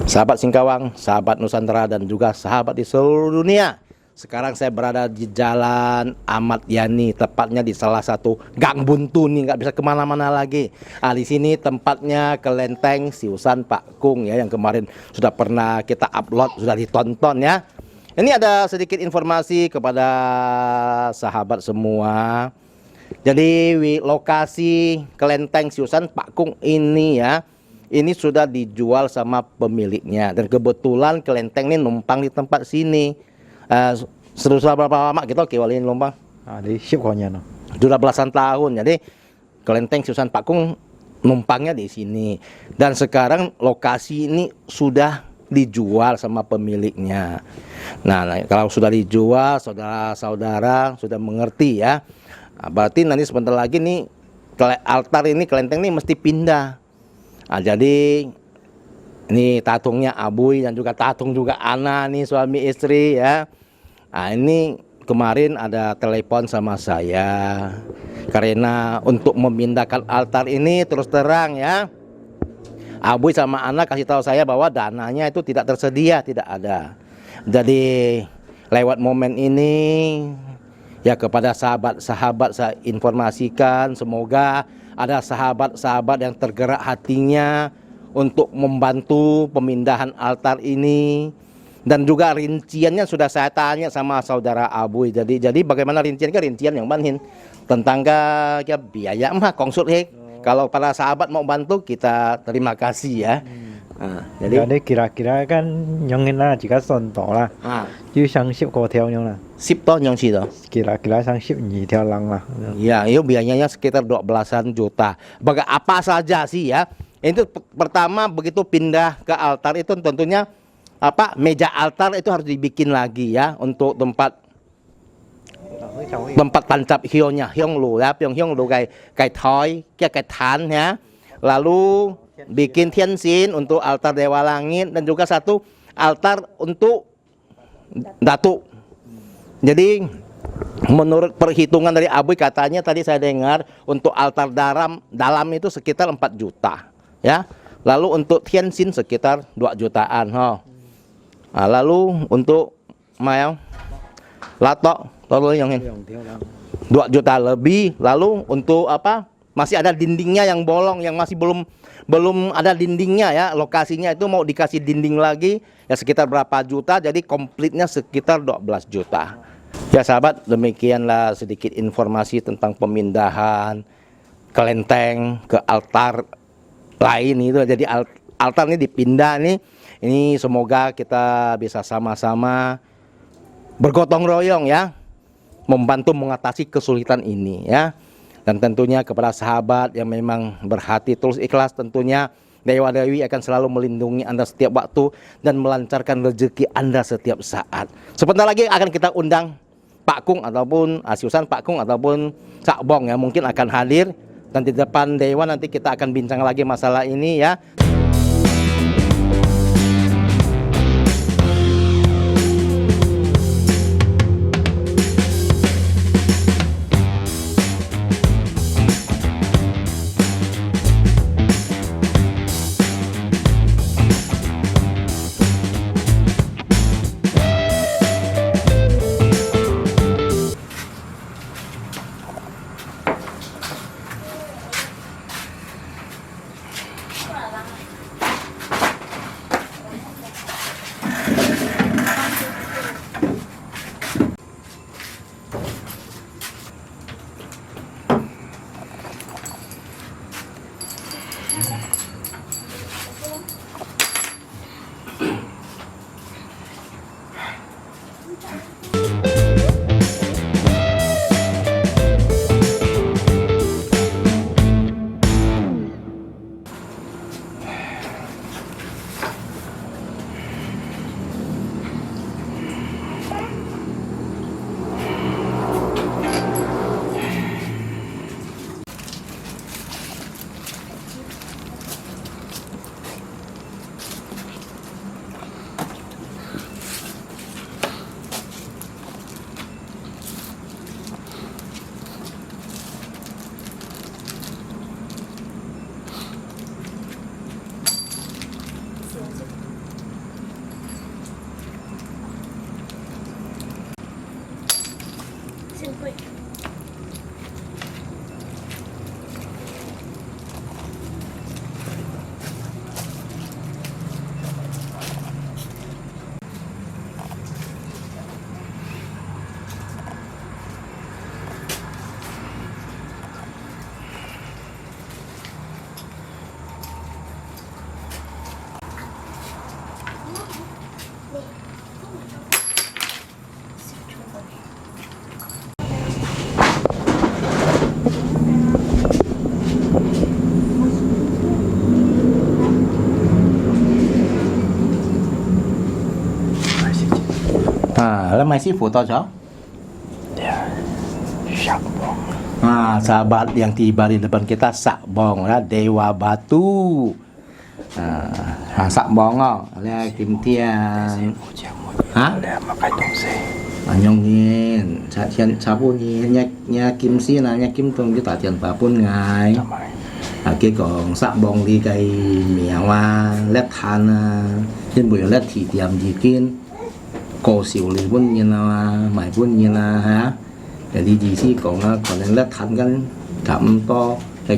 Sahabat Singkawang, sahabat Nusantara, dan juga sahabat di seluruh dunia. Sekarang saya berada di Jalan Ahmad Yani, tepatnya di salah satu gang buntu nih, nggak bisa kemana-mana lagi. Di sini tempatnya kelenteng Siusan Pak Kung ya, yang kemarin sudah pernah kita upload, sudah ditonton ya. Ini ada sedikit informasi kepada sahabat semua. Jadi lokasi kelenteng Siusan Pak Kung ini ya, ini sudah dijual sama pemiliknya, dan kebetulan kelenteng ini numpang di tempat sini. Sudah berapa lama kita kewalin numpang? Di shipnya no. Sudah belasan tahun. Jadi kelenteng Siusan Pak Kung numpangnya di sini, dan sekarang lokasi ini sudah dijual sama pemiliknya. Nah, kalau sudah dijual, saudara-saudara sudah mengerti ya. Berarti nanti sebentar lagi nih altar ini, kelenteng ini mesti pindah. Jadi ini tatungnya Abuy dan juga tatung juga Ana nih, suami istri ya. Ini kemarin ada telepon sama saya karena untuk memindahkan altar ini, terus terang ya, Abuy sama Ana kasih tahu saya bahwa dananya itu tidak tersedia, tidak ada. Jadi lewat momen ini ya, kepada sahabat-sahabat saya informasikan, semoga ada sahabat-sahabat yang tergerak hatinya untuk membantu pemindahan altar ini. Dan juga rinciannya sudah saya tanya sama saudara Abuy. Jadi bagaimana rincian yang manhin tentang ya biaya mah konsul Kalau para sahabat mau bantu, kita terima kasih ya. Jadi kira-kira kan nyongin lah jika contoh lah. Ju sang ship ko theo nyong lah. Sip toh nyong sih toh. Kira-kira sang ship nyi theo lang lah. Ya, itu biayanya sekitar 12-an juta. Apa saja sih ya? Itu pertama, begitu pindah ke altar itu tentunya meja altar itu harus dibikin lagi ya, untuk tempat tancap hionya, hiong lu ya, hiong lu kayak toy, kayak tan ya. Lalu bikin tianxin untuk altar Dewa Langit, dan juga satu altar untuk Datuk. Jadi menurut perhitungan dari Abuy, katanya tadi saya dengar untuk altar dalam itu sekitar 4 juta ya. Lalu untuk tianxin sekitar 2 jutaan. Lalu untuk latok yang 2 juta lebih. Lalu untuk masih ada dindingnya yang bolong, yang masih belum ada dindingnya ya, lokasinya itu mau dikasih dinding lagi ya, sekitar berapa juta. Jadi komplitnya sekitar 12 juta. Ya sahabat, demikianlah sedikit informasi tentang pemindahan kelenteng ke altar lain itu. Jadi altar ini dipindah nih. Ini semoga kita bisa sama-sama bergotong royong ya, membantu mengatasi kesulitan ini ya. Dan tentunya kepada sahabat yang memang berhati tulus ikhlas, tentunya Dewa Dewi akan selalu melindungi Anda setiap waktu dan melancarkan rezeki Anda setiap saat. Sebentar lagi akan kita undang Pak Kung ataupun Siusan Pak Kung ataupun Cak Bong ya, mungkin akan hadir, dan di depan Dewa nanti kita akan bincang lagi masalah ini ya. แล้วmai sifu tahu Chow? Ya, Sakbong. Sahabat yang tiba di depan kita Sakbong lah, Dewa Batu. Sakbong là Kim Tian. Hả? Makai tongse. Nhông nhiên, cha bu nhiên, nhà Kim Si là nhà Kim Tông với Tạ Tiền Bà Bún ngài. Cái còn Sakbong đi cây mèo lét than trên buổi lét thị tiệm gì kiên. Cô xỉu lì bún nhiên mày bún nhiên hả? Để đi gì xí còn lét than cái thầm to cái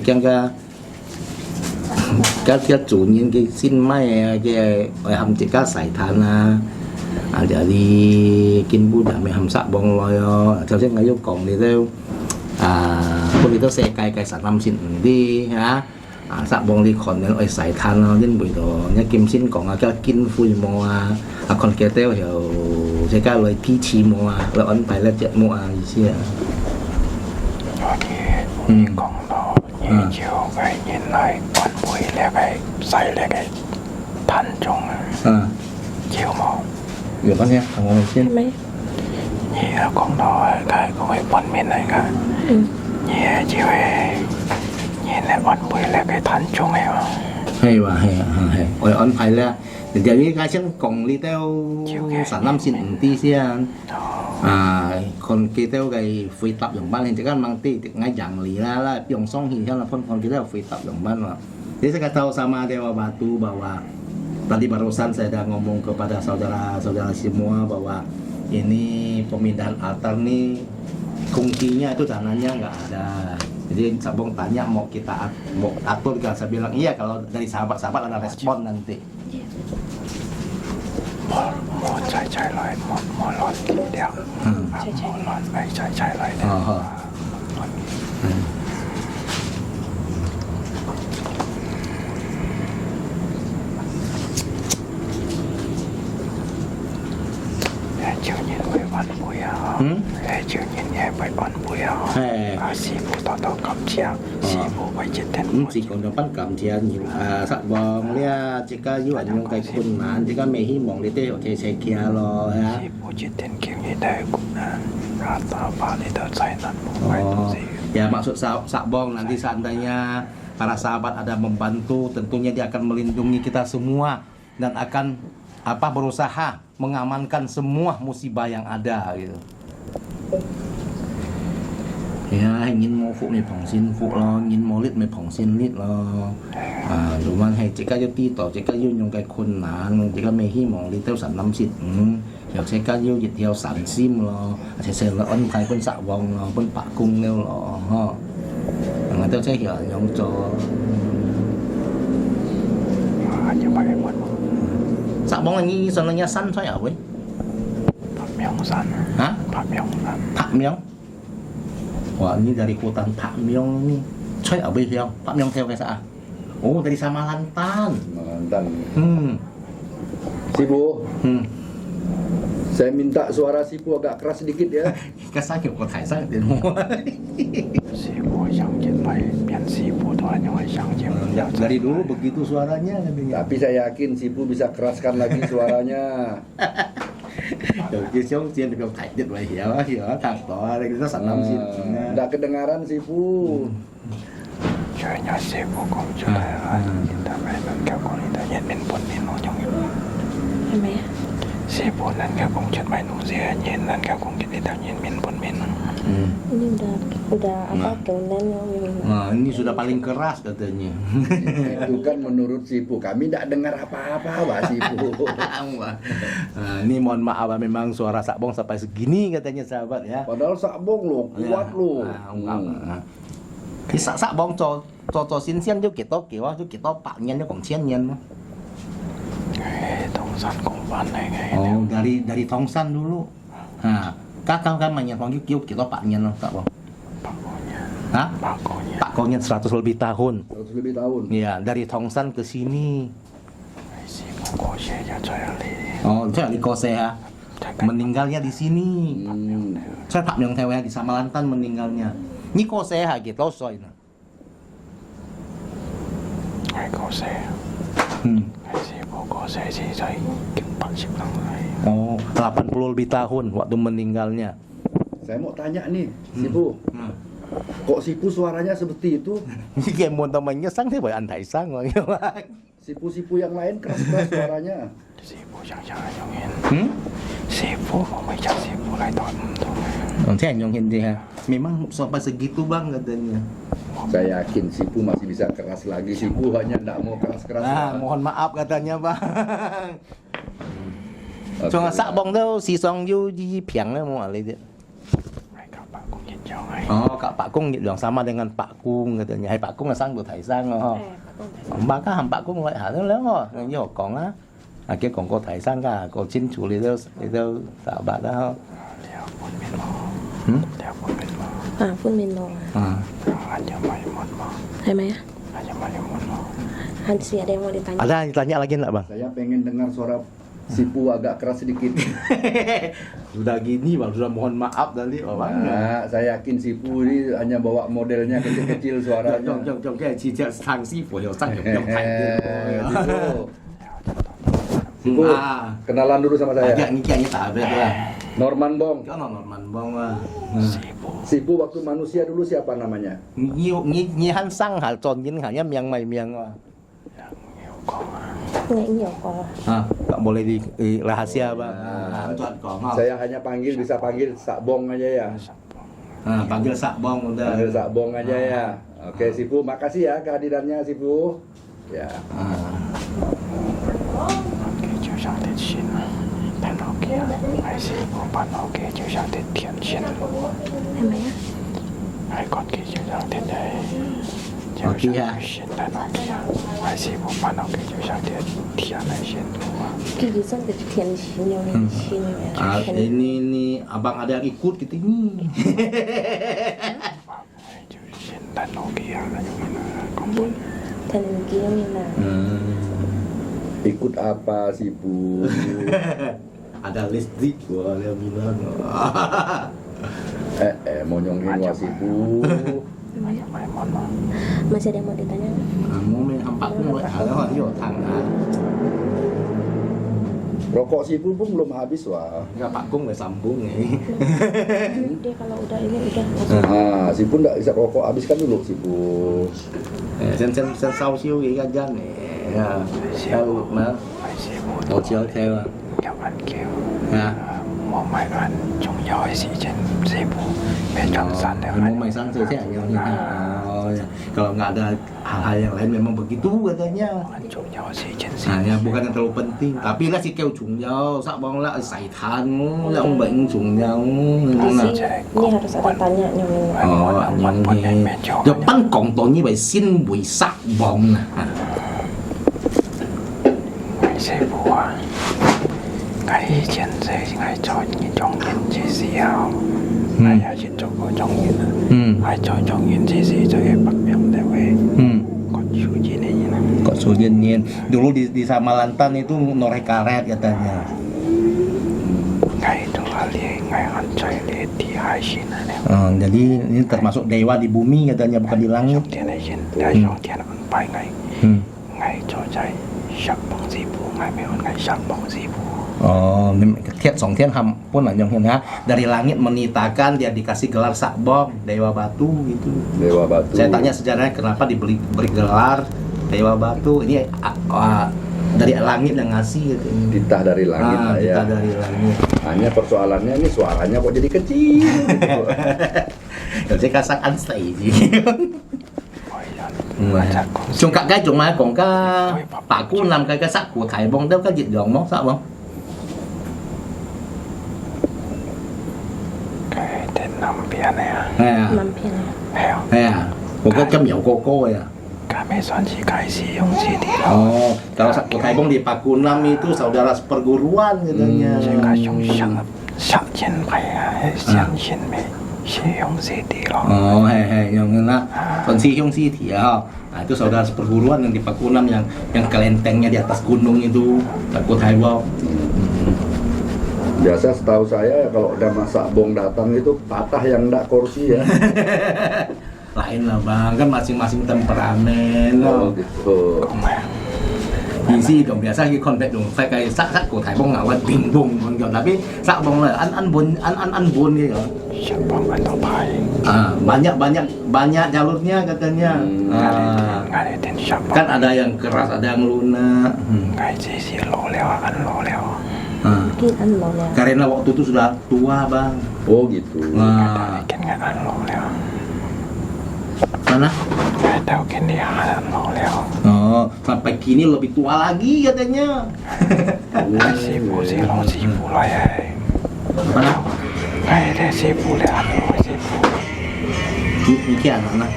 cái chủ nhân cái xin mai cái hầm chỉ cá sải than jadi kin budak me ham Sakbong loyo cho sẽ ngay còn đi theoคนที่sẽ cài sản năm xin đi hả Sakbong đi còn nên ơi sải than nên buổi đó nhá kim xin còn cái kin phui mò còn kia theo hiểu sẽ cái lời pi chi mò là ấn phải là chuyện mò gì xí còn đó như chiều cái nhìn lại quan bùi là cái say là cái thành trong chiều màu được con nha thằng ngồi trên mấy nhẹ còn đó cái có cái bận miền này cả nhẹ chiều nhẹ là quan bùi là cái thành trong này mà hay và hay ơi ấn phải là giờนี้cái chân còn đi theo sản năm xin tí xiênคนkita theo cái phi tập giống ban hiện chỉ kan mang ti ngay dạng lý là yang song hình làคนkita phi tập giống ban lah. Jadi saya tahu sama Dewa Batu bahwa tadi barusan saya sudah ngomong kepada saudara-saudara semua bahwa ini pemindahan altar nih kuncinya itu dananya nggak ada. Jadi Sakbong tanya mau atur kan, saya bilang iya kalau dari sahabat-sahabat ada respon nanti. Mau cai lại mau lọt đeo mau lọt này cai lại đeo chiều nhìn với bạn bùi chiều nhìn nhẹ với bạn bùi sư phụ tao cầm chia sư phụ với chết tên chỉ còn được bắt cầm chia nhiều Sakbong lia jika you ada yang kayak kunan jika mehi mong lite oke saya kia lo ya sư phụ chết tên kiểu như đây cũng là rata và để đỡ say năn phải tu gì ya maksud Sakbong nanti seandainya para sahabat ada membantu tentunya dia akan melindungi kita semua dan akan berusaha mengamankan semua musibah yang ada gitu. Ya, ingin mau phụ mày phỏng xin phụ lo, ingin mau lít mày phỏng xin lít lo. Đúng không? Hay chỉ có yêu ti tổ, chỉ có yêu những cái khuôn nạn, chỉ có mày hy vọng đi theo sản năm xịt, hiểu chỉ có yêu dịch theo sản sim lo, sẽ là ân thái quân Sakbong lo, quân bạc cung nêu lo, ha. Người ta sẽ hiểu những cho. Như vậy một Sakbong là như sebenarnya san saya weh. Pak Myong san. Hah? Pak Myong san. Pak Myong. Wah, ini dari hutan Pak Myong ini. Coy ở bên theo. Pak Myong theo cái xã? Oh, dari Samalantan. Samalantan. Sipu. Saya minta suara Sipu agak keras sedikit ya. Cái xã kiểu có thải sang đến mua. Sipu yang lại biar Sipu tuh hanya yang Ya, dari dulu begitu suaranya katanya. Tapi saya yakin Sipu bisa keraskan lagi suaranya. Từ kia xuống trên thì thải điện vậy hiểu thằng đó đây nó sản năm xin. Nggak kedengaran Sipu. Chơi Sipu cũng chơi kita main kau kau ni dah nyen pun ni no jong. mấy Sipu nan kau cũng chơi main usia nyen nan kau cũng kita dah nyen pun min. ini udah apa kemudian Nah, ini sudah paling keras katanya. Itu kan menurut Sipu, kami tidak dengar apa-apa Pak Sipu. Nah, ini mohon maaf memang suara Sakbong sampai segini katanya sahabat ya. Padahal Sakbong loh, kuat loh. Thì Sakbong cho xin xiên cho kiểu bạn nhân cho còn xiên nhân. Tongsan cũng ban này ngay. Oh, dari Tongsan dulu. Nah, kakak kan mainnya Tongsan kita Pak Nyen loh, Sakbong. Hah? Pak Konyen 100 lebih tahun. 100 lebih tahun. Iya, dari Tongsan ke sini. Oh, saya di Kosea. Meninggalnya di sini. Saya Pak Myong Tewe di Samalantan meninggalnya. Ini Kosea gitu, soy. Kosea. kok saya sih saya 80 tahun. Oh, 80 lebih tahun waktu meninggalnya. Saya mau tanya nih, Sipu. Kok Sipu suaranya seperti itu? Ini kayak mau temannya sang dia boleh antai sang. Sipu-sipu yang lain keras-keras suaranya. Sipu yang jangan nyongin. Hmm? Sipu mau ngajak Sipu lai tuan tuh. Saya nyongin dia. Memang sampai segitu bang katanya. Saya yakin Sipu masih bisa keras lagi. Sipu hanya tidak mau keras-keras. Nah, mohon maaf katanya bang. Oke. Cho sak bong đâu si song yu di piang lah mau alih dia. Mereka Pak Kung Yin Jong ai. Oh, Kak Pak Kung yang sama dengan Pak Kung katanya. Hai Pak Kung là sang của thầy sang rồi. Ba cái hầm Pak Kung lại hả nó lớn rồi. Như còn á. À kia còn có thầy sang cả, có chính chủ lý đâu tạo bạn đó không? Liao Pun Min Mo. Liao Pun Min Mo. พูดมินโล Hanya Mai Mon Mo. ใช่ไหม Hanya Mai Mon Mo. Hansi ada yang mau ditanya Ada ditanya lagi enggak bang? Saya pengen dengar suara Sipu agak keras sedikit. Sudah gini bang, sudah mohon maaf tadi oh bang. Nah, saya yakin Sipu ini hanya bawa modelnya kecil-kecil suaranya. Trong cái chi tiết sang si phổ hiểu sang trong thành Sipu, kenalan dulu sama saya. Agak ngiki tak lah. Norman Bong. Kan Norman Bong Sipu. Sipu waktu manusia dulu siapa namanya? Nhi Han sang hal tròn những hal miang mày miang. Yang nhiều con. nggak nhiều kok Tak boleh di rahasia bang. Tuan kong. Saya hanya bisa panggil Sakbong aja ya. Panggil Sakbong udah. Panggil Sakbong aja ya. Oke, Sipu, makasih ya kehadirannya Sipu. Ya. Cái chiều sáng tết xin. Tại nó kia. Ai Sipu bắt nó kia chiều sáng tết thiện xin. ใช่ไหม Ai còn kia chiều sáng tết đây. Ở kia à? Xin tại nó kia. Ai Sipu bắt nó kia chiều sáng tết thiện này xin. กี่กี่ส้นเป็นเทียนชิ้นเดียวเลยชิ้นเนี่ย Ini abang ada yang ikut gitu ini. Chiều xin tại nó kia là những cái con bún. เทียนเมื่อกี้ยังมีหนา Ikut apa Sipu? Ada listrik gua dia bilang. Mau nyongin wa Sipu. Hanya Mai Mon Mo. masih ada yang mau ditanya nggak? Kamu main hampak pun boleh hal lah yo thang ah. Rokok Sipu pun belum habis wah. Enggak Pak Kung sambung nih. Dia kalau udah ini udah Nah, Sipu nggak bisa rokok habiskan dulu Sipu. Sen sau siêu cái gan này. Sao mà Ai Sipu. đầu chiếu theo à. Các bạn kêu. À. Một mai ăn trong nhau hay gì trên Sipu. Bên trong sàn đều Mau ăn. main sang saya hanya ini. Kalau nggak ada hal-hal yang lain memang begitu katanya. Ăn trong nhau hay gì trên Sipu. Hanya bukan yang terlalu penting, tapi lah si kêu trùng nhau, sak bong lah sảy than, lah ông bệnh trùng nhau. Pasti ini harus ada tanya nyong Depan kongtongnya baik xin buổi sak bong. Ngày Sipu à. Ngày trên dây ngày cho những trong những gì gì hào. Ngày ở trên chỗ có trong những. Ngày cho trong những gì gì cho cái bạc miệng để về. Còn chú gì này như này. Kok Sujenien dulu di Samalantan itu noreh karet katanya. Ngày dua li, ngày ăn chay li di hai xin này. Jadi ini termasuk dewa di bumi katanya bukan di langit. Tiền này xin, đã trong tiền ăn bài ngày. Ngày cho chay, sắc bóng Sipu, ngày mấy ngày sắc bóng Sipu. Oh, Tiat Song Tian Ham pun lah Nyong Hian ya. Dari langit menitakan dia dikasih gelar Sakbong, Dewa Batu gitu. Dewa Batu. Saya tanya sejarahnya kenapa diberi gelar Dewa Batu. Ini dari langit yang ngasih gitu. Titah dari langit ya. Titah dari langit. Hanya persoalannya ini suaranya kok jadi kecil. Kalau saya kasakan stay sih. Ôi giời, con Chúng cái chúng mà còn cái bà cu làm cái sắc của Thái Bông đâu cái dịch dòng móc sao không? cái tên nằm phía này à. น้ำเพียง Heo. Một cái chấm dầu cô ya. Cả mấy soạn chỉ cái gì không gì thì lo. Oh, kalau sak Thái Bông di Pakunam itu saudara seperguruan katanya. Chỉ cái trong sẵn sẵn trên mày sẵn trên mày si không gì thì lo. Oh, yang na Sonsi Hyungsi Tia. Nah, itu saudara seperguruan yang di Pakunam yang kelentengnya di atas gunung itu takut Thái Bông. Biasa setahu saya kalau udah masak bong datang itu patah yang ndak kursi ya. Lain lah bang, kan masing-masing temperamen. Oh gitu. Công an. PC dong biasa cái contact dong phải cái sắc của thải bông ngạo cái bình bông còn kiểu tapi sắc bông là ăn buồn gitu. Sabang atau pai. Banyak jalurnya katanya. Nggak ada sabang. Kan ada yang keras, ada yang lunak. Nggak sih lo lewat an lo lewat. Mungkin ăn lẩu nè. Karena waktu itu sudah tua bang. Oh gitu. Kan nggak an lo lewat. Mana? Nggak tahu kan dia an lo lewat. Oh, sampai kini lebih tua lagi katanya. Sibuk lah ya. Mana? Nggak ada sibuk lah an lo sibuk. Ini anak-anak.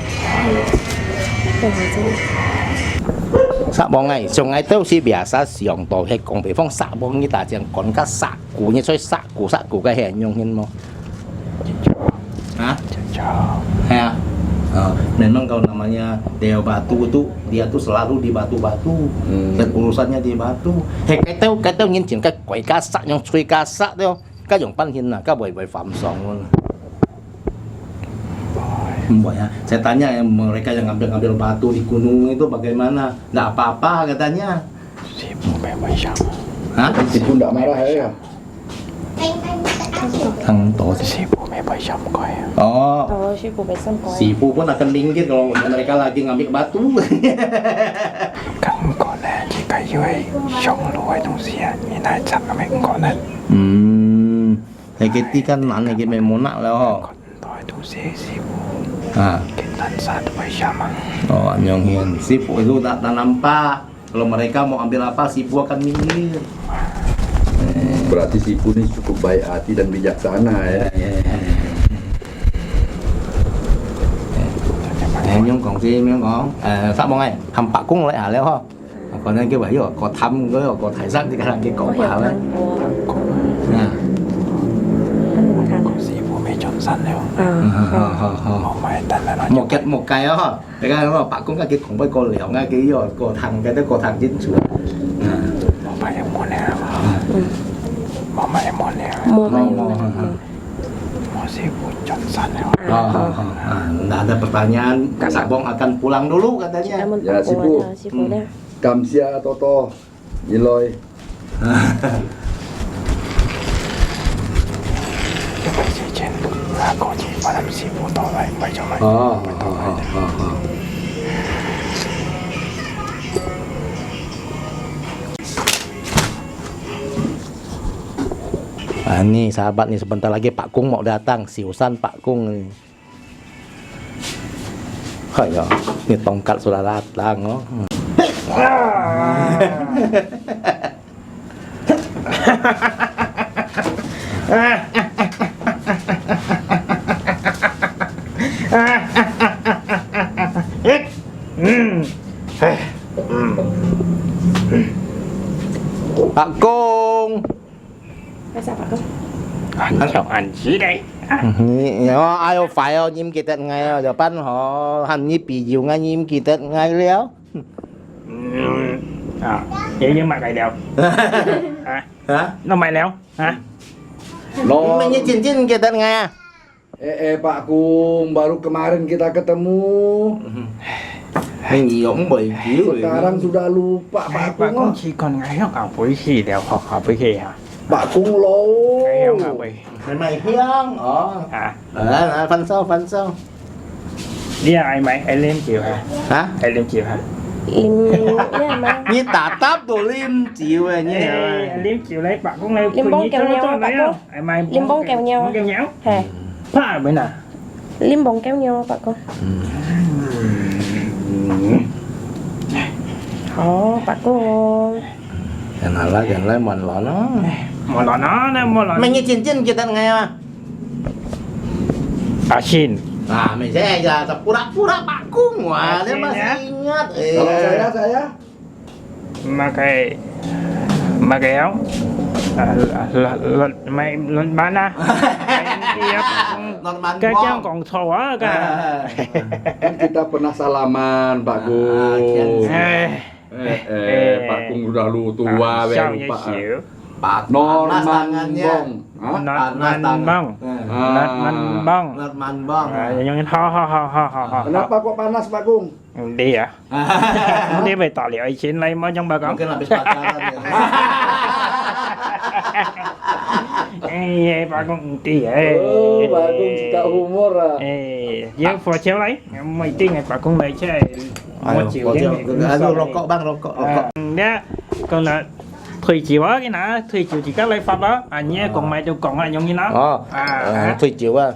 Để hỏi xem. Sạ bông này, trong ngày tao si biasa siang tao hay còn bị phong sạ bông như ta chẳng còn các sạ củ như xoay sạ củ cái hẹn nhung hin mo. Hah? Cocok. Ya. Memang kalau namanya Dewa Batu itu dia tuh selalu di batu-batu dan urusannya di batu. Hei cái tao nhìn chuyện cái quậy cá sạ yang chui cá sạ đó, cái dòng pan hin là cái bồi phạm song luôn. Boy, ya. Saya tanya ya, mereka yang ngambil batu di gunung itu bagaimana? Nggak apa-apa katanya. Sibuk memang sama. Hah? Sipu nggak marah ya? Thằng tổ Sibuk memang sama kau ya. Oh, Rồi sư phụ phải xong coi. Sipu pun akan minggir kalau mereka lagi ngambil batu. Kan kau nè chỉ cái dưới sống lúa trong xe như này chắc là mấy con nè. Cái kan nanya cái memona lah. Kon toi tu sibuk. Kita satu bersama. Oh, Anyong Hian. Sipu itu tak nampak. Kalau mereka mau ambil apa, Sipu akan minggir. Berarti Sipu ini cukup baik hati dan bijaksana ya. Anyong còn gì miếng con. Sao bông này, thăm bạc cung lại hả leo ho. Còn nên cái vậy rồi, có thăm cái có thải sắc thì cái Có cậu hiểu bảo đấy. thằng của À. anh thằng. Sibuk mấy chọn sẵn rồi. Một mấy tên là nó Một cái đó, cái nó bạc cung cái cũng với cô liệu ngay cái rồi, cô thằng cái đó cô thằng chính sửa. một mấy em muốn nè. Một mấy em muốn nè. Mua mày Mau. luôn. Mau sibuk chọn sẵn rồi. Nggak ada pertanyaan, Kak Sabong akan pulang dulu katanya. Cảm ơn Dạ, bà sư cô phụ. đã sư phụ đã. Kamsia Toto, Iloy. Cái gì trên là có gì mà làm sibuk tỏ lại vậy cho mày. Nih sahabat nih sebentar lagi Pak Kung mau datang, siusan Pak Kung nih. Ya, ini tongkat sudah datang loh. Pak Kung. Tại sao bà không? Anh chào anh gì đây? Ai phải nhiễm kỳ tết ngay rồi pan họ hành như bị nhiều ngay nhiễm kỳ tết ngay léo. Vậy nhưng mà mày đeo Hả? nó mày đeo hả? Lo, Mình như cincin kỳ tết ngay. Pak Kung, baru kemarin kita ketemu. Mình giống bị kiểu Sekarang sudah lupa Bà Pak Kung. con chỉ còn ngày học ở với khi đeo học với khi hả? Pak Kung lâu. Ngày học ở với mày hiang. hả? Phần sau. Đi ai mày ai lên chiều hả? Hả? Ai lên chiều hả? Lim nha mà. Như tả táp đồ lim chịu rồi như Ai lên chiều lấy bạn con lấy Liêm bông kèo nhau bà con. Ai mày Liêm bông kèo nhau. bông kèo nhau Hè. phá bên nào Lim bông kéo nhau bà con. Bà con. Jangan lah mình lo nó. một lọ nó nè một lọ Mình như cincin kỳ tết ngay mà. à xin Mày sẽ giờ tập pura Pak Kung wah, dia masih ingat. Kalau saya mà cái áo mày lên bán à cái cháu còn thổ á cả kan kita pernah salaman Pak Kung. Pak Kung udah lu tua, sao lupa. vậy chịu Pak Norman tangannya. Bong. Nát man bong. Nát man bong. Nát man bong. Yang ini ha. Kenapa kok panas Pak Kung? Dia. Dia phải tỏ liệu trên lấy mới trong bà con. Mungkin habis pacaran ya. Bà con đi Oh, Pak Kung suka humor ah. Dia phô chéo lấy. Mày tin ngày bà con lấy chứ. Một chiều Ayo, đến. aduh, rokok bang, rokok. Dia còn là Thủy chiều á cái nã Thủy chiều chỉ các lấy pháp đó nhé còn mày đâu còn anh như nó Thủy chiều à.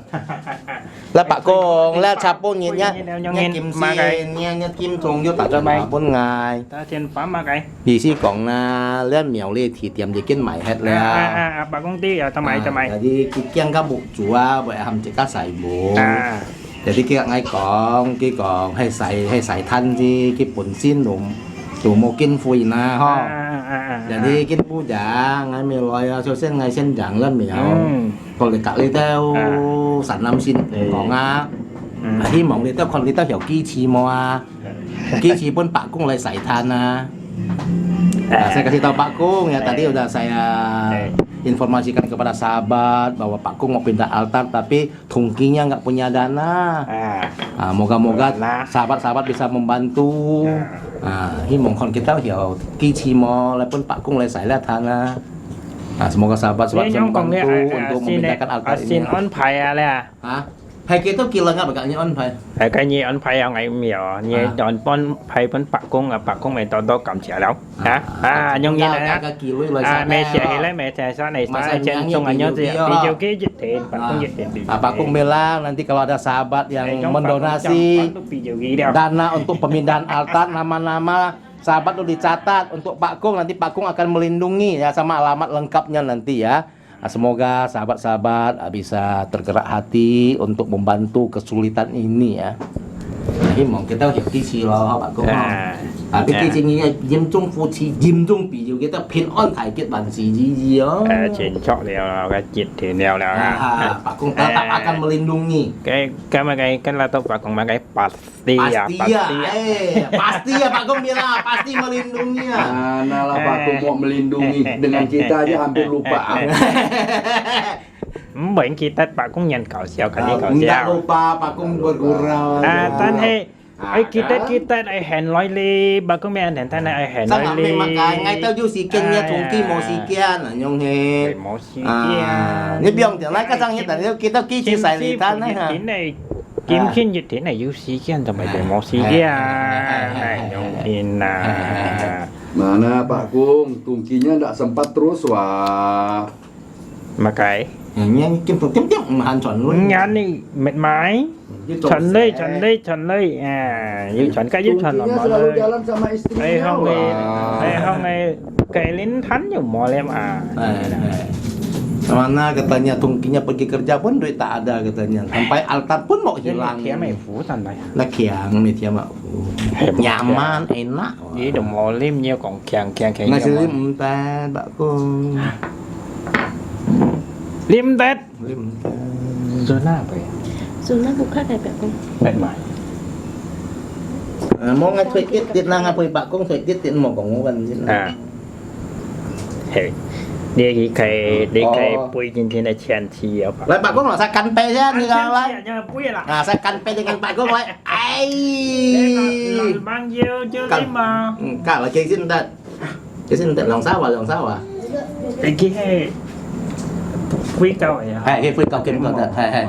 Là Pak Kung, là Sapun nhá. Nhá kim mà cái nhá kim thùng vô tại cho mày 4 ngày. ta trên pháp mà cái 意思講啦，呢一苗呢鐵店已經埋hết啦。bà con tí tao mày Jadi kita nggak butuh buat hamcik kasai bu. Jadi kita ngai kong, kita kong hay sai than di kita pun sin đủ mungkin phui na ho. Jadi kita puja ngai meloi so sen ngai sen jang lah miao. Còn lại cả lấy theo sản năm xin có nga. Hy vọng lấy theo còn lấy theo hiểu kỹ chi mà. Kỹ chi pun Pak Kung lại sai than na. Saya kasih tahu Pak Kung ya tadi udah saya informasikan kepada sahabat bahwa Pak Kung mau pindah altar tapi tungkinya nggak punya dana. Moga-moga sahabat-sahabat bisa membantu. Hy vọng còn kita hiểu kỹ chi mà lại pun Pak Kung lại sai lah tanah. Semoga sahabat-sahabat bisa membantu untuk memindahkan altar ini. Xin on phải à? Hah? Hay kita kila nggak bagaknya on phải? Cái gì on phải ngày miểu, như on pon phải pon Pak Kung mày to cầm chẻ đâu, hả? Nhung như này mẹ sẽ lấy mẹ sẽ sau này saya trên sông anh nhớ gì, đi chiều cái dịch tiền Pak Kung dịch tiền. Pak Kung bilang nanti kalau ada sahabat yang mendonasi dana untuk pemindahan altar, nama-nama sahabat itu dicatat untuk Pak Kung, nanti Pak Kung akan melindungi ya sama alamat lengkapnya nanti ya. Semoga sahabat-sahabat bisa tergerak hati untuk membantu kesulitan ini ya. Thì mong kita hiểu cái gì lo Pak Kung. Cái gì như Diêm Trung Phu Chi Diêm Trung ví dụ kita pin on thải kết bản gì đó. Trên chọn đều cái dịch thì đều là. Pak Kung tetap akan melindungi. Cái là tao Pak Kung cái pasti ya. Pasti ya Pak Kung bilang pasti melindungi ya. Mana lah Pak Kung mau melindungi dengan kita aja hampir lupa. Bệnh kita Pak Kung nhận cậu xeo cái gì cậu Enggak xeo. lupa Pak Kung bergurau. Tan kita ai hẹn nói li Pak Kung mẹ hẹn tan ai hẹn nói Sang li. ambil makan ngay tao du si ken nha thùng ki mo si kian nhung he. Mo si kian. Nếu biong chẳng lẽ cái sang hiện tại nếu kita ki chi sai li tan ha. Kim Khiên dịch thế này du si kian tao mày để mo si kian. Này nhung tin à. Mana Pak Kung, tungkinya nggak sempat terus wah. Mà cái Nha kim thùng tiếp hàn chuẩn luôn. ngắn đi mệt mỏi. Chuẩn đây như chuẩn cái chuẩn là Tungkinya mọi selalu người jalan sama istrinya. đây không wah. nghe cái lính thánh nhiều mò em à. Mana katanya tungkinya pergi kerja pun duit tak ada katanya. Sampai altar pun mau hilang. Kia mày phú thần này Là kiang nih dia mak. Nyaman, enak. đi đồng mò lim nhiều còn kèng Nasi lim ta Pak Kung. lim tết Lim. rồi na vậy Zona buka kayak Pak Kung. mệt mỏi Mau ngai thuê tiết tiết năng apa Pak Kung thuê tiết tiết mau kong kan. hey đi cái bùi trên thế này chèn chi ở Lại Pak Kung là saya kan pe ya ni kalau lại. bùi là Saya kan pe dengan Pak Kung lại. Ai. bao nhiêu chưa đi mà Cả là cái xin tận. Cái xin tận lòng sao à? cái kia quý câu vậy Hai, cái phơi cao kiếm còn thật. Hai.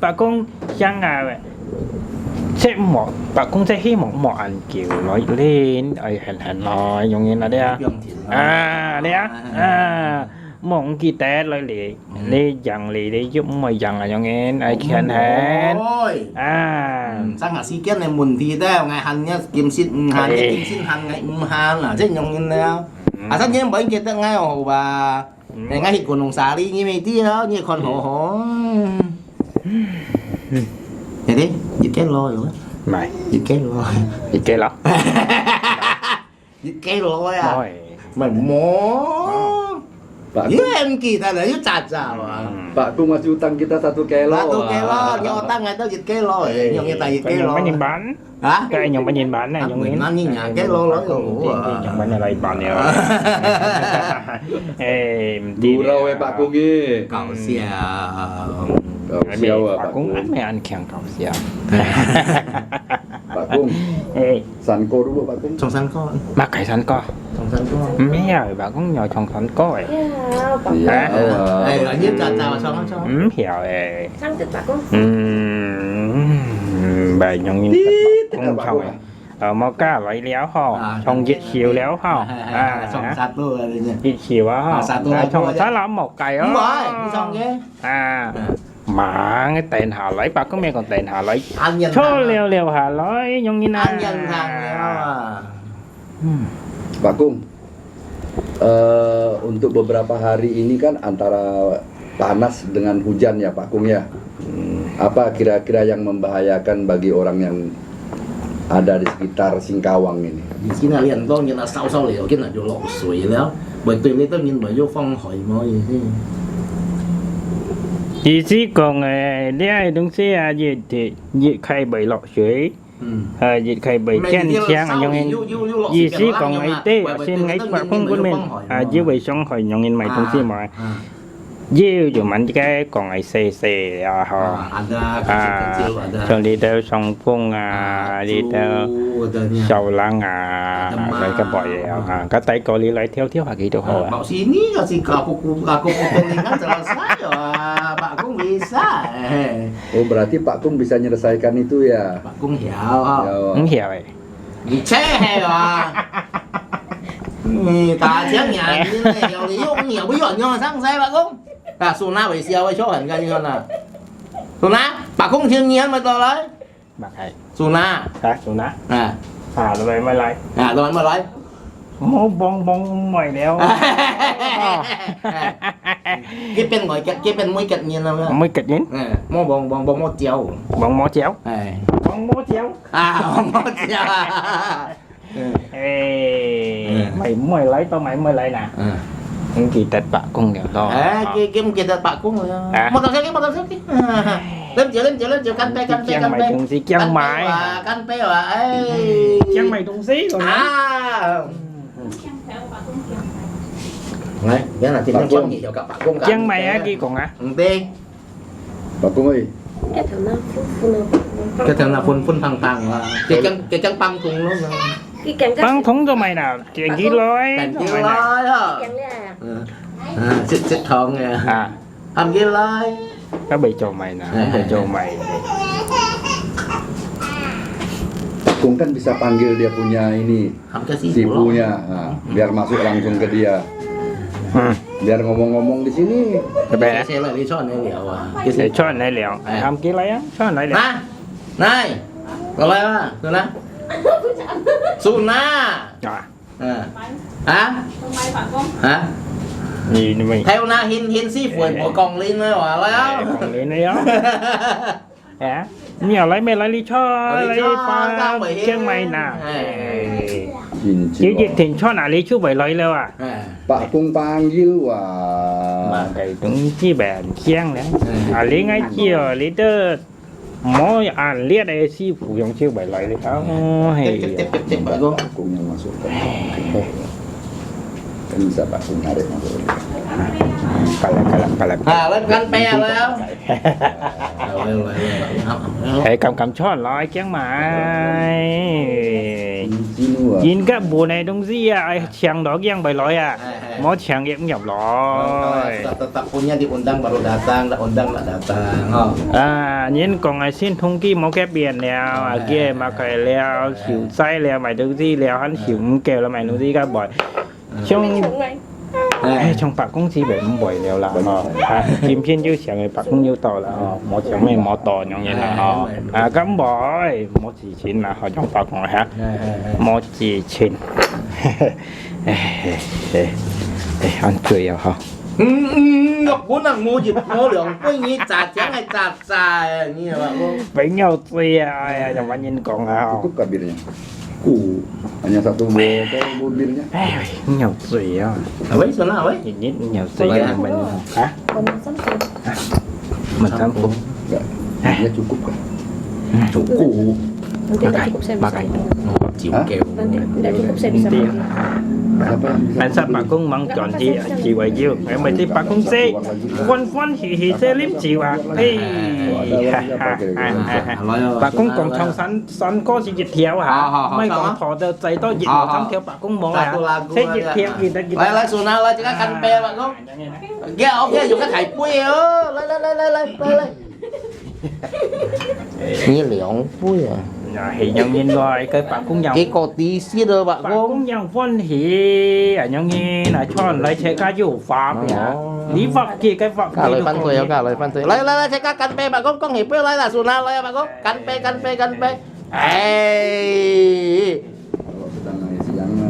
Bà con chăng à sẽ một bà con sẽ hy vọng một anh kiểu nói lên ở hẹn nói giống như là đây đây mong kỳ tế lời lì đi dặn lì đi giúp mày dặn là giống như ai hẹn Sang ngã si kiên này muốn thì đây ngày hành nhá kim xin hành ngày hành là rất nhung như nào. Sao nhớ bởi kita ngay hồ bà ngay hiện của nông xã đi như mấy tí đó như con hổ vậy đi giật cái lôi rồi mày giật cái lôi thì cái lắm giật cái lôi à mày mó Pak Iya Kung, em kita lah, yuk caca wah. Pak Kung masih utang kita 1 kilo. Satu wah. kilo, nyawa otang nggak tahu jit kilo, nyong kita jit Cái kilo. nhung bánh nhìn bán. Hả? Cái nhung bánh nhìn bán này, nhung Mình nhìn. ăn như nhà cái lô lối rồi. Nhung bánh này bán nhiều. Ê, Gurau Pak Kung ini. Cậu siapa? Kau siapa Pak Pak cũng Kung? ăn mày ăn kèng cậu siap. Pak Kung, Ê, Sanko dulu Pak Kung. Trong sân con, makai san ko. trong sân con. Hiểu Pak cũng nhỏ trong san ko ấy. Ya, Pak Iya. Hah? wah. Đây là nhiếp caca vào trong trong. Hiểu ấy. Cantik Pak Kung. Bài nhung nhìn Tít, cũng Pak trong Kung. ấy. Mò cá lấy léo ho, trong giết chiều léo ho. Trong satu là gì nhỉ? Giết chiều á ho. Satu là Trong chua xá lắm một cây á. Đúng rồi, đi xong ghê. Mà cái tiền hà lấy Pak có mấy còn tiền hà lấy. Ăn nhân Cho thằng. liều liều hà lấy nhung nhìn Ăn nhân thằng léo à. Pak Kung, untuk beberapa hari ini kan antara panas dengan hujan ya Pak Kung ya. Apa kira-kira yang membahayakan bagi orang yang ada di sekitar Singkawang ini? Di sini liền to như là sau liều cái là vô lọ suối léo. Bởi từ đây tôi nhìn bởi vô phong hỏi mọi gì. Ý chí còn đây đúng xe à gì khai bảy lọ suối. Dịch khai bảy chen chiang ở nhung ý chí còn ấy tê xin ngay Pak không có men dưới bảy xong hỏi nhung in mày tung xe mà dưới dù mạnh cái còn ấy xe xe à họ Ada kecil-kecil ada. xong đi theo sông Phung đi theo sầu lăng cái bòi cái tay có lý lấy theo theo hả gitu họ Mau sini kasih aku peningan selesai wah. Pak Kung bisa. Oh berarti Pak Kung bisa menyelesaikan itu ya? Pak Kung hiểu không? Ya, không hiểu ấy Đi xe wah. Ta chém nhà như này hiểu lý không hiểu bí ẩn nhưng sáng xe Pak Kung. Suna phải siêu với chỗ hẳn cái như là Suna, Pak Kung thiên nhiên mà tôi lấy. bạc hay Suna. hả xuống nát À, rồi mày lại tôi mà lấy. mô bong mày đeo คิดเป็นหน่อยคิดเป็นมวยกัดเงียนแล้ว mới kịch nhín มอบองมอเจียว bong mó chéo ไอ้ bong mó chéo มอเจียว ê mày lấy tao mày lấy nè kỳ tịch Pak Kung đều lo kiếm kita Pak Kung một tàu xe lên chiều căn pe chăng mày đừng gì chăng mày căn pe à ấy chăng mày tung xí rồi nè này cái là tìm trong nhiều cả Pak Kung chăng mày á kia còn á đi Pak Kung ơi, Cái thằng nào phun cái thằng là phun thằng cái chân băng thùng luôn Cái càng cắt bắn thúng cho mày nào chuyện gì lối cảnh kia mày nè lôi hả càng lên à chết thòng nè à hầm kia lôi nó bị cho mày nè nó bị cho mày Pak Kung kan bisa panggil dia punya ini hầm cái gì si punya, biar masuk langsung ke dia, biar ngomong-ngomong di sini. cái bé xe lại đi cho này liệu à để cho anh này liệu ham kia lấy á cho anh này liệu này này có lấy à Suna Suna à hả hả gì mày theo na hin si phổi của còng lên rồi hả lấy á còn lên đấy á hả nhiều lấy mày lấy đi cho lấy pa chân mày nè chứ gì thì cho nào lấy chú bảy lấy đâu à Pak Kung panggil mà wah. cái cũng chi bèn chiang đấy lấy ngay chiều lấy tơ mỗi ăn liệt đây si phụ dùng chiêu bảy lấy đấy hay Pak Kung yang masukkan. Kan bisa Pak Kung narik masuk. kalap lên căn peแล้ว hãy cầm cho nói chăng mày Sini wah. nhìn cái bộ này đúng gì à chẳng đó giang bảy lối à mỗi chẳng cũng nhập lối tetap punya diundang baru datang tak undang tak datang nhìn còn ai xin thông kỳ một cái biển nào kia mà cái leo chịu say leo mày đúng gì leo hắn chịu kêu là mày đúng gì cái bỏi trong trong Pak Kung chỉ bị bỏi leo là chim thiên chưa chẳng người Pak Kung yêu tàu là một chẳng mấy một tàu nhung như là cắm bỏi một chỉ chín là họ trong Pak Kung hả một chỉ chín ăn cười à hả ngọc cuốn là mua dịp mua lượng cái như trà chén hay trà như vậy với nhau tuy trong bạn nhìn còn Cukup kah birnya? cukup. Hanya satu botol budirnya. Nhiều gì á. Awai sana awai. Nhìn nhiều gì Vậy á hả? mình. Hả? Benar sama. Mình thắng phục. Enggak. Dia cukup kan? Cukup. Nanti tidak cukup saya bisa. Pakai. Chịu Hả? kèo. Nanti tidak cukup saya bisa. Nanti. Siapa yang bisa? Anh sao bà cũng mong chọn chị vậy chứ? Em mày thì bà cũng sẽ phân hỉ sẽ liếm chị à? Ê. Bà cũng còn thông sẵn có gì dịch theo hả? Mấy còn thọ được chạy to dịch một tháng theo bà cũng muốn hả? Thế dịch theo gì ta dịch. Lai Suna lai cakap kan pe Pak Kong. Dia okey juga thải pui ơ. Lai. Như liễu pui à. Thì nhân nhìn rồi cái bà cũng nhận. Cái có tí xí rồi Pak Bà Kong. cũng nhận phân hỉ ở nhân nghe là cho lấy chế ca dù pháp hả? Lý vật kia cái vật Cả lời phân thuế cả lời phân thuế. Lai cakap kan pe Pak Kong. Kong hiệp lai là Suna lai Pak Kong. Kan pe. Eh. Kalau sedang ngisi jangan.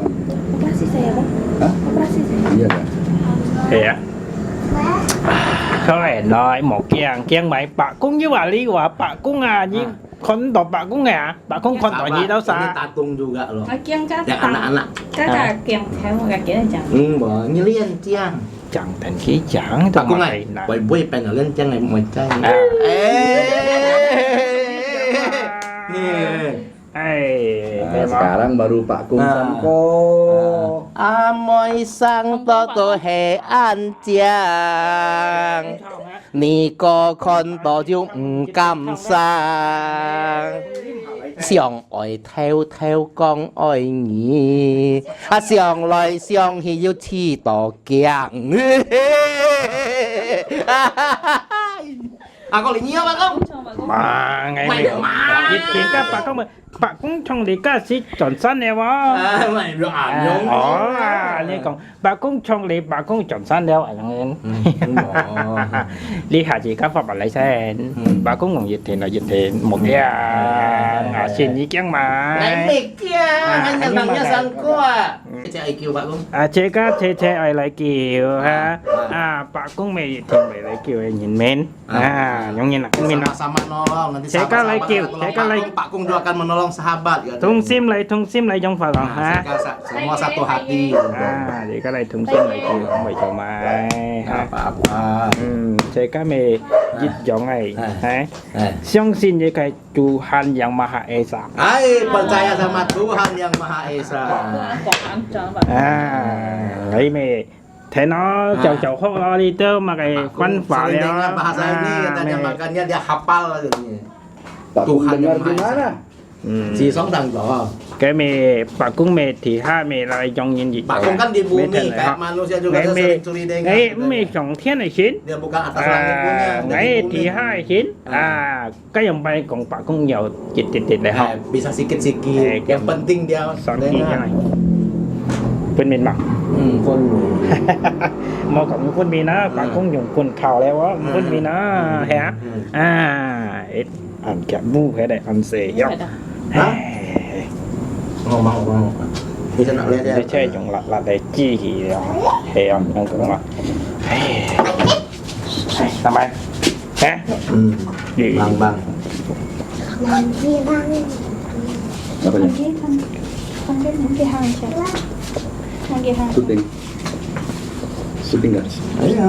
Operasi saya, Bang. Hah? Operasi saya. Iya kan? Thì á. Thôi nói một kiêng mày bà cũng như bà lý quả bà cũng như con đọc bà cũng bà cũng con đọc gì đâu Ini sao tatung juga loh. Kiang kah? Yang anak-anak. Kakak kiang theo một cái này chẳng. Bỏ như liên chiang. chẳng thành khí chẳng Pak Kong này. Boy boy pengen lên chiang này mọi trai. Nah, sekarang baru Pak Kung Samko. Amoy sang to he an chiang. Ni có con to chứ cam sang. Xiong oi theo con oi nhỉ. Xiong lại xiong hi yêu chi to kiang. Có lý nhiều Pak Kong. mà ngày mày dịch hiện các bà cũng trong lý ca sĩ chọn sẵn nè bó Mày rồi nhung. như còn bà cũng trong lý bà cũng chọn sẵn đeo ảnh em lý hạ chỉ các pháp bà lấy xe bà cũng ngồi dịch thì một cái xin ý kiến mà Này mịch kia, anh nhận thằng nhà sẵn quá. Chế IQ Pak Kong. chế các chế ai lại kiểu ha bà cũng mày thì mày lại kiểu nhìn men giống như là cũng mình Sama-sama nolong nanti Saya kan like you, saya kan like- Pak Kong juga akan menolong sahabat gitu. thung sim lại trong phòng ha Semua satu hati. thì cái này thung sim lại kiểu không phải cho mày ha Apa-apa. chế các mày dịch giọng này ha Eh.相信这个Tuhan yang Maha Esa Hai, percaya sama Tuhan yang Maha Esa. Còn ăn cho bạn. ấy mày thấy nó chầu khóc lo đi tớ mà cái văn phải Sering dengar bahasa ini katanya makanya dia hafal katanya. Pak Kung Tuhan dengar yang di Maha mana? Si Song Dang Dong. cái mày bà cũng mày thì hai mày lại trong những gì Pak Kong kan di bumi kayak manusia juga dia mày sering curi dengar. ấy mày trong thiên này xin Dia bukan atas langit punya. dia di ngày bumi. thì hai xin cái dòng bay còn bà cũng nhiều dịch đại học Bisa sikit-sikit. Yang penting dia sáng kỳ như này bên mình mặc คน มองของคุณมีนะปากคงอยู่คนข่าวแล้วว่าคุณมีนะฮะเอ็ดอันแกมูแค่ได้อันเสีย ngomong bisa nak lihat ไม่ใช่จงละได้จี้หีแล้วเฮียนั่นก็มาทำไมฮะดี bang bang Apa ya? Không biết những cái hàng chẳng. Hàng cái hàng. Syuting. Syuting nggak? iya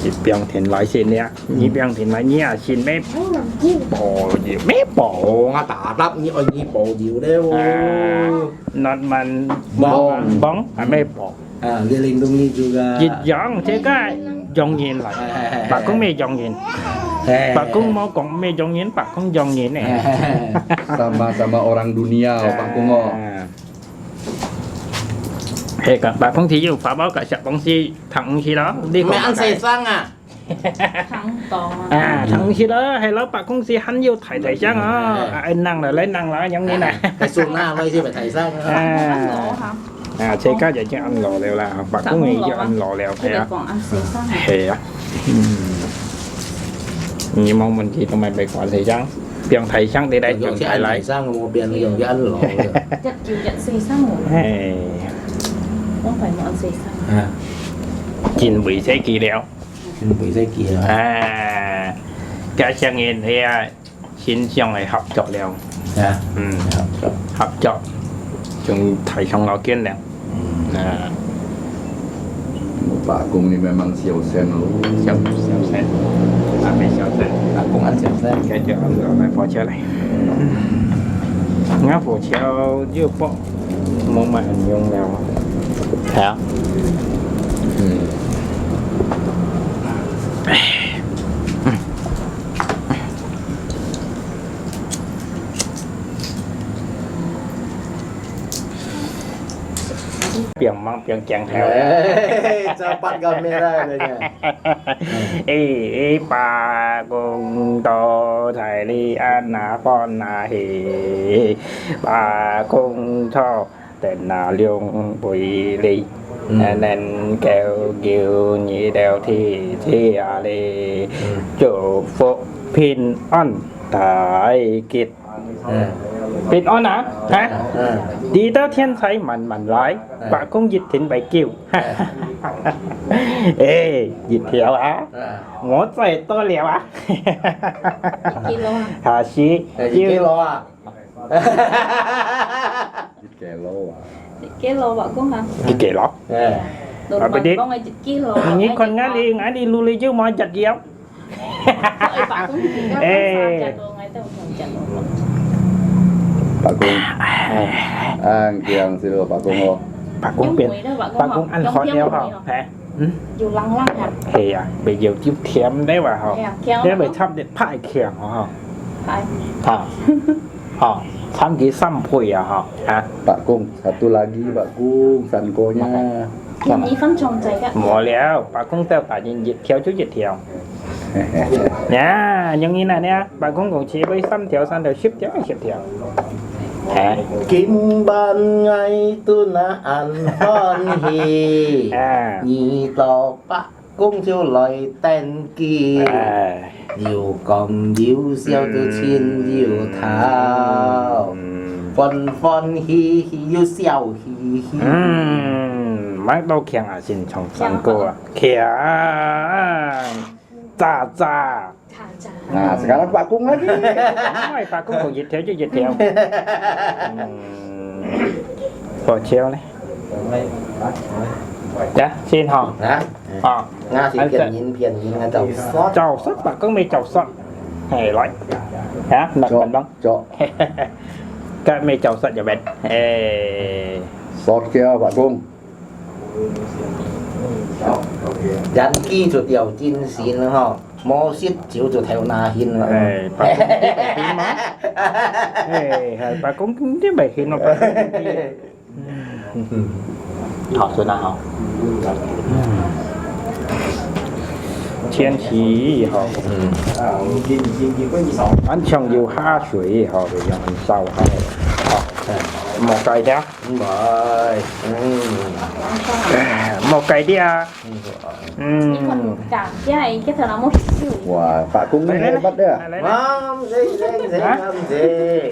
nhịp biang thiền lại xin nè nhịp biang thiền lại nhia xin mấy bò gì mấy bò bộ ngã tả lắm như ơi như bộ nhiều đấy nọt mình Bong. bóng mấy bò dia lindungi juga dịch giọng thế cái dòng nhìn lại bà cũng mê dòng nhìn bà cũng mau còn mê dòng nhìn bà cũng dòng nhìn này Sama-sama orang dunia, Pak Kungo. hệ cả bà không thì dùng phá báo cả sập bóng si thằng khi đó đi mẹ ăn xay sang à Thắng to mà. thằng khi đó hay là bà không si hắn vô thầy sáng anh năng là lấy năng là giống như này cái suna đây thì phải thầy sang Ăn lỗ hả? chế cá vậy chứ ăn lò lèo là bà cũng nghĩ cho ăn lò lèo Thế thế là còn ăn xế sang. hệ á nhưng mong mình chỉ tụi mày bày quản thầy sáng biang thầy sáng để đây dùng chuẩn cái thầy ăn lại thầy sang một biển dùng cái ăn lẩu Chắc chịu nhận xế sang rồi. Không phải mà ăn xế sang. chín bị xe kỳ đéo bị dây kia cái sang yên thì xin xong này học trọ leo นะ học trọ chúng thầy xong nó kiên nè Pak Kung ini memang siau sen lu. siap siap sen sampai siap sen อากงอันเสียงแซ่ cái chỗ ở lại phò chéo này ngã phò chéo chưa bỏ mong mà hình dung nào hả อืม biển mang biển chàng theo เฮ้ยจะปัดกันไม่ได้เลยเนี่ย ê bà cùng to thầy đi ăn nà con nà hì bà cùng cho tên nà liông bùi ly nên kêu kêu nhị đeo thì à li chỗ phụ pin on tại kịt เออ pin on hả เอ hả อ đi tới thiên thấy mình lái bà cũng dịch thịnh bài kêu ê dịch thiệu á เออ ngó dậy to liều á kilo à? hà xí แต่ยี่กิโลอ่ะ Kelo. Kilo bạn cũng hả? cái kể lắm เออ Đột Ở bên đi. bằng con này chích kilo. nghĩ con ngã đi lưu ly chứ mà chặt gì không Rồi bạn cũng chỉ có Ê. chặt luôn ngay tao không chặt luôn. Pak Kung. Kiang silo Pak Kung ho. bà cũng biết bà cũng ăn khó đeo không hả Dù lăng lăng hả? thì à bây giờ tiếp thêm đấy bà không Kéo nếu mà nó. thăm điện thoại khéo không Phải. hả hả thăm cái xăm phùi à hả Pak Kung, satu lagi Pak Kung, sankonya. Nhưng nhí phân trồng chạy cả. mỏ léo bà cũng theo bà nhìn dịch theo chú dịch theo nha nhưng như này nè bà cũng còn chỉ với xăm theo xăm theo ship theo ship theo hả กินบ้านไงตุนะอันฟอนฮี à ยีต่อปะกุ้งเชียวลอยเต้นกี à อยู่กอมยิ้วเซียวตัวชินยิ้วเท้าฟอนฟอนฮีฮียิ้วเซียวฮีฮี mắt đâu khen à xin trong sân cô à khen cha cha Thả trả. Nah, sekarang Pak Kung lagi. nói bà cũng còn dịch theo chứ dịch theo bỏ treo này dạ xin hỏi นะ họ งาสิเพียนยินเพียนยินงาเจ้าซอส trầu sắt bà có mì trầu sắt hay loại hả nặng Cok, bánh băng cok. cái mì trầu sắt cho bệt ê Sot kia Pak Kung. ยันกี้จุดเดียวจินศีลฮะโมซิดจิ๋วจุดแถวนาหินละ ê bà cũng biết bài hiến má ê hay bà cũng biết bài hiến mà bà cũng biết. Học rồi nào thiên khí họ ăn trong nhiều ha suy họ để cho mình sau họ một cây đó บ่อย một cây đi à Nhưng còn cả cái này cái thằng nào một xíu. Wah, Pak Kung ini hebat ya. ว้าวเซ็งเซ็งเซ็งครับเซ็ง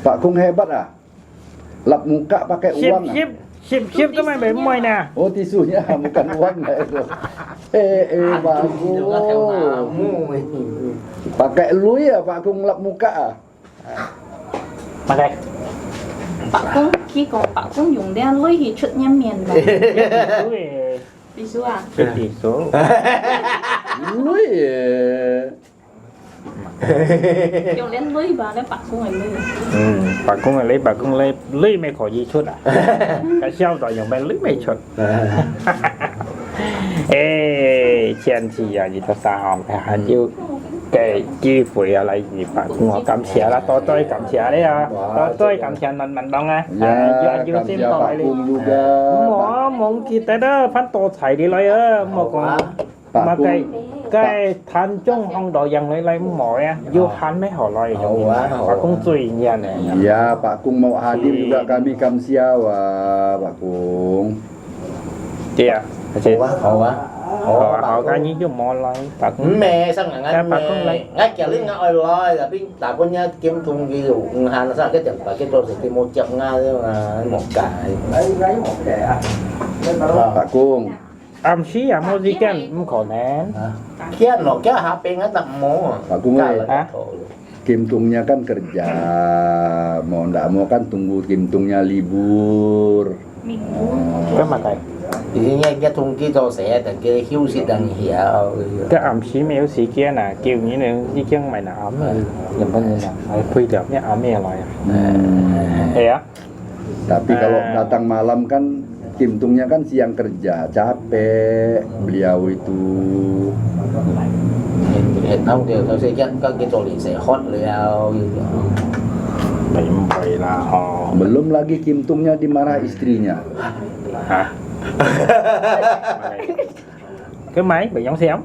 Pak Kung hebat ah. Lap muka pakai ship uang. Ah. ship ship ship cái mày bể môi nè Oh, tisunya bukan uang lah itu. Pak เดี๋ยวก็แถวนา Kung. มู่ Pakai lu ya Pak Kung lap muka ah. mà đây Bạn cũng khi còn bạn cũng dùng đen lưới thì chút nhâm miền vào. Đi xuống à? cái tỷ số Lu ya. Dùng đen lưới vào đấy bạn cũng phải lưới. bà cũng là bà cũng lấy mày khỏi gì chút à cái sao rồi dùng mày lấy mày chút ê chuyện gì à gì ta sao không phải như cái chi phí là gì bà cũng họ cảm xia là tôi cảm xia đấy à tôi cảm xia mình đông à Ya, chưa xem kerja tôi Pak đi Kung juga. mỏ mong kita đó phát tổ thầy đi lấy á mà còn mà Pak cái Kung. cái thanh trong hông đồ dần lấy mỏ á vô hắn mấy họ lấy bà cũng tùy nhiên này Ya, Pak Kung mau hadir juga kami Kamsia wah, Pak Kung. chị à chị ว่าเขาวะ họ cái như chứ mỏ lấy bà cũng แม่สังงาน Các bà con แม่ lấy งั้นแกลิ้นงั้นอร่อยแต่พี่ตาคนเนี้ยเก็มทุงกี่อยู่หานะสักก็จับปากก็ตัวสิที่โมจับง่ายเลยนะหมกไก่ Pak Kung, Amsi ya mau zikan khổ nén. Kian loh, kia HP nggak mau. Pak Kung Hah? Kim Tungnya kan kerja, mau ndak mau kan tunggu Kim Tungnya libur. Minggu. Cái mặt này. Ini kia tungki cho sẽ dan kia hiu si dan hiao. Cái amsi mèo xí kia là kêu như này như kia mày là ấm rồi. Làm bên này là phải quy được nhá ấm ya lại. Ya. Tapi kalau datang malam kan Kim Tungnya kan siang kerja, capek beliau itu. Hệ thống thì tôi sẽ dẫn các cái chỗ lý sẽ hot leo. Vậy là họ. Belum lagi Kim Tungnya dimarah istrinya. Hả? Cái máy bị giống xém.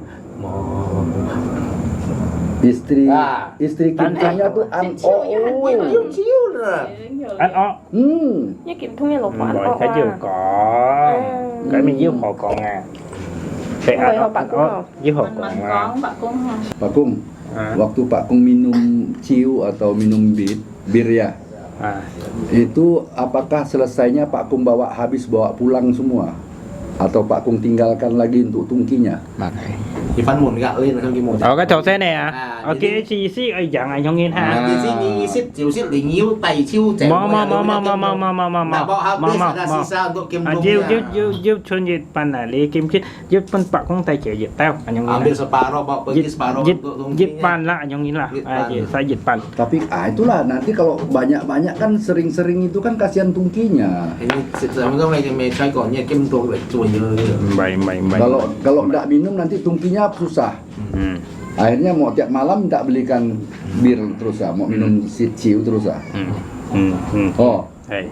Istri Kim Tungnya tuh Chiêu rồi. Anh ó. Như kiểm thu như lục của anh Rồi cái dưa cỏ. Cái mình dưa họ còn à. Cái Vậy anh họ bạn cũng ó không? dưa họ Mình còn à. có bạn cũng không. Pak Kung, waktu Pak Kung minum ciu atau minum bir ya, À. itu apakah selesainya Pak Kung habis bawa pulang semua? Atau Pak Kung tinggalkan lagi untuk tungkinya? Thì phân muộn gạo lên là không cái muộn. Ở cái chỗ xe này à? À, Ở cái chi xí ở dạng này không yên ha. Thì xin đi xích chiều xích để nhiêu tay chiêu trẻ. Mà bỏ hao biết là xì sao untuk kim tung. Giúp cho nhiệt pan là lý kim chít giúp pan bạc không tay chịu nhiệt tao anh không Ambil yên. separuh bawa pergi separuh untuk tungki. Nhiệt pan là anh không yên là. Saya nhiệt pan. Tapi itulah nanti kalau banyak-banyak kan sering-sering itu kan kasihan tungkinya. Ini sebenarnya mày trai còn như kim tung lại chuồn như. Mày. Kalau nggak minum nanti tungkinya susah. Akhirnya mau tiap malam nggak belikan bir terus ya, mau minum ciu terus ya. Oh, Hey.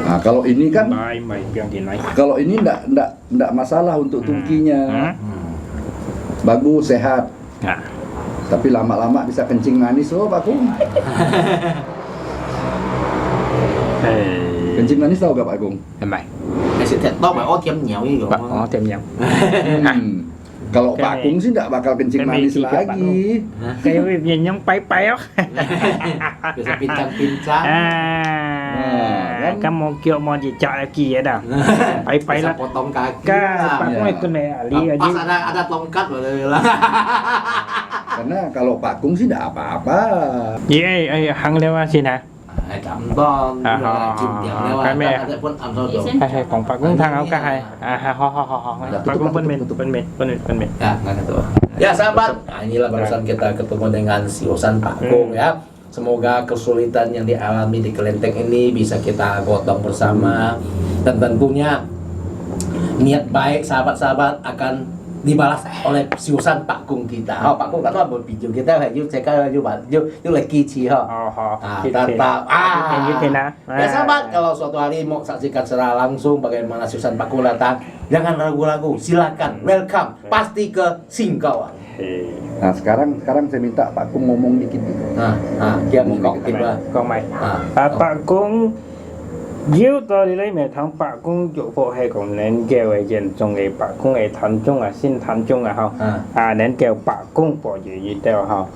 Nah kalau ini kan, Mày bilang gì này. kalau ini nggak masalah untuk tungkinya, bagus sehat. À. Tapi lama-lama bisa kencing manis loh Pak Kung. Hey. Kencing manis tahu gak Pak Kung? Mày. Mày sẽ thật to mày ó thêm nhiều như Bạn vậy. có thêm nhau. Kalau Cái Pak này- Kung sih nggak bakal kencing cái này manis thì các bạn lagi. Cái việc nhìn giống bay béo. Bisa pincang-pincang. À. Cái món kiểu món gì chọn kia đó. Bay Bisa là potong kaki. cái lah. Pak Iya. Kung itu nih Ali aja. Pas ada tongkat lah. Karena kalau Pak Kung sih nggak apa-apa. Iya, hang lewat sini hả? Cảm to chìm điểm nếu cái mẹ. ada pun am so do. Hay còn Pak Kung thang áo cái hay. À ho. Pak Kung bên mình. Ya, nggak gitu. Ya sahabat, nah, inilah barusan kita ketemu dengan si Osan Pak Kung ya. Semoga kesulitan yang dialami di Kelenteng ini bisa kita gotong bersama dan tentunya niat baik sahabat-sahabat akan dibalas oleh si Osan Pak Kung kita. Oh, Pak Kung kata buat video kita phải giúp saya kan giúp bạn giúp lại kiên trì ha. Tetap Gitu nah. Ya sahabat, kalau suatu hari mau saksikan secara langsung bagaimana si Osan Pak Kung datang, jangan ragu-ragu, silakan, welcome, pasti ke Singkawang. Nah sekarang saya minta Pak Kung ngomong dikit gitu. Kia ngomong tiba. Còn mày. Pak Kung Yêu tôi đi lấy mẹ thằng Pak Kung chủ bộ hay còn nên kêu ấy dân trong ấy Pak Kung ấy thành trung à xin thành trung à không nên kêu Pak Kung bỏ gì đều không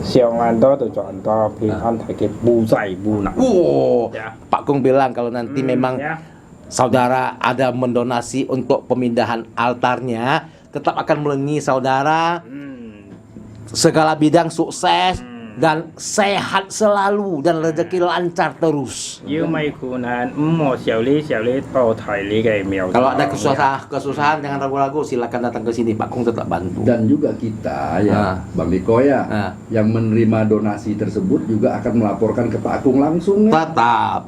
siang đó tôi chọn đó thì anh thấy cái bu dày bu nặng. Ya. Pak Kung bilang kalau nanti memang saudara ada mendonasi untuk pemindahan altarnya, tetap akan melengi saudara segala bidang sukses dan sehat selalu dan rezeki lancar terus. Yêu mày của nàng một xíu lý tao thầy lý cái mèo. Kalau ada kesusahan jangan ragu-ragu, silakan datang ke sini, Pak Kung tetap bantu. Dan juga kita ya, Bang Niko ya, yang menerima donasi tersebut juga akan melaporkan ke Pak Kung langsung ya.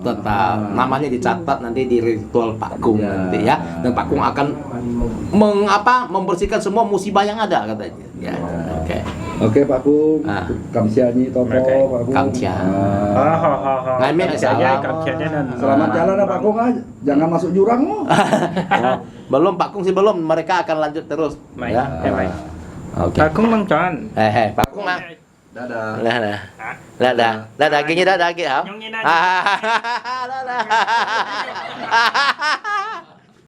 Tetap namanya dicatat nanti di ritual Pak Kung nanti ya, dan Pak Kung akan membersihkan semua musibah yang ada katanya ya. Oke Pak Kung, kamsiani topo Pak Kung. Kamsia. Ngày mai salam. Selamat jalan ya Pak Kung, jangan masuk jurang loh. Belum Pak Kung sih belum, mereka akan lanjut terus. Mày, Ya. mày. Oke. Pak Kung mang chọn. Pak Kung mah. Dadah. Dadah, gini dadah gitu. Nyong ini dadah. Dadah.